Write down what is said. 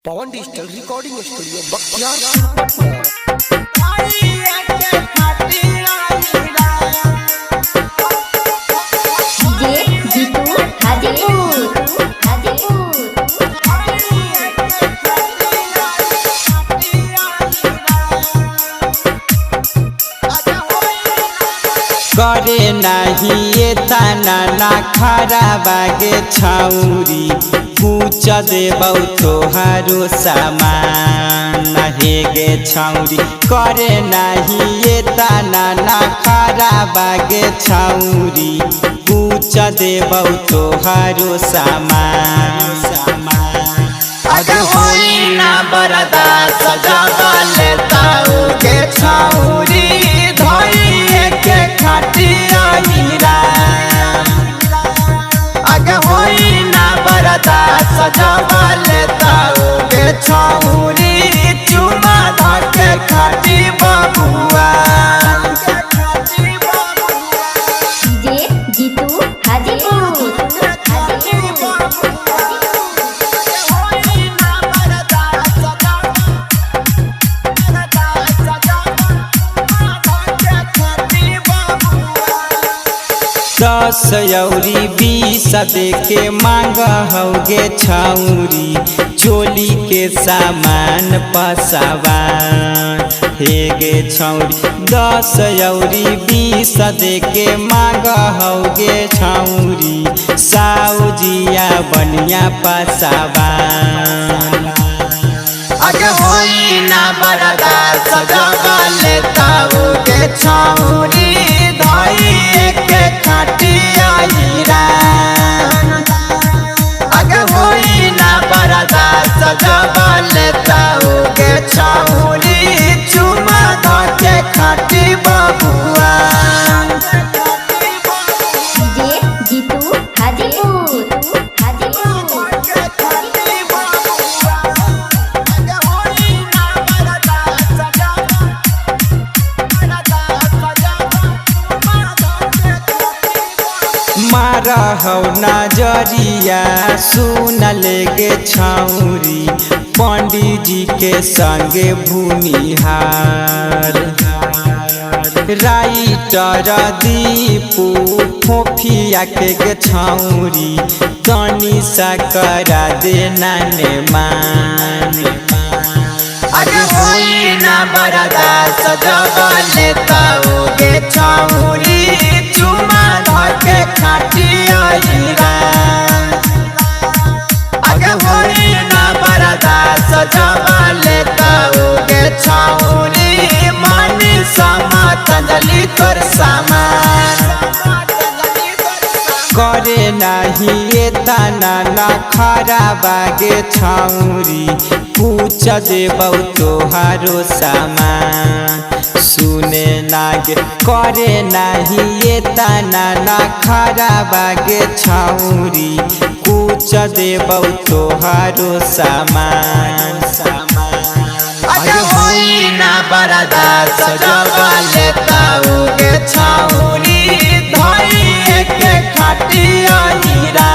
पवन digital recording studio Bakhtiyarpur. करे नहीं ये ताना ना खरा बागे छाउरी पूछ देबौ तोहारो सामान हेगे छाउरी। करे नहीं ये ताना ना खरा बागे छाउरी पूछ देबौ तोहारो सामान। अगर होई ना बरदा सजावा लेताऊ के छाउरी धोई के खटिया हीरा। अगर होई ना बरदा सजावा लेताऊ के छाउरी चुमा धके खटी बबुआ। जीतू हाजीपुर। दस यौरी 20 दे के मांग होगे छाउरी चोली के सामान पसावा हेगे छौरी। 10 यौरी 20 दे के मांग होगे छाउरी साउजिया बनिया पसावा। अगर होई ना बरदा सजावा लेताऊ के छाउरी धोई के खटिया हीरा। अगर होई ना बरदा सजावा लेताऊ के छाउरी चुमा धके खटी बबुआ। जीतू हाजीपुर। मारा हौ नजरिया सुन लेगे छाउरी पंडित जी के संगे भूमिहार। राइटर दीपू फोफिया के छाउरी तनी सा करा देना ने मान। अगर होई ना बरदा सजावा लेताऊ के छाउरी चुमा धके खटिया हीरा। अगर होई ना बरदा सजावा लेताऊ के छाउरी मानी समातंजलि तोर सामान। करे नहीं ये ताना ना खरा बागे छाउरी पूछ देबौ तोहारो सामान। सुने नागे करे नहीं ये ताना ना खरा बागे छाउरी पूछ देबौ तोहारो सामान। अगर होई ना बरदा सजावा लेताऊ के छाउरी धोई के खटिया हीरा।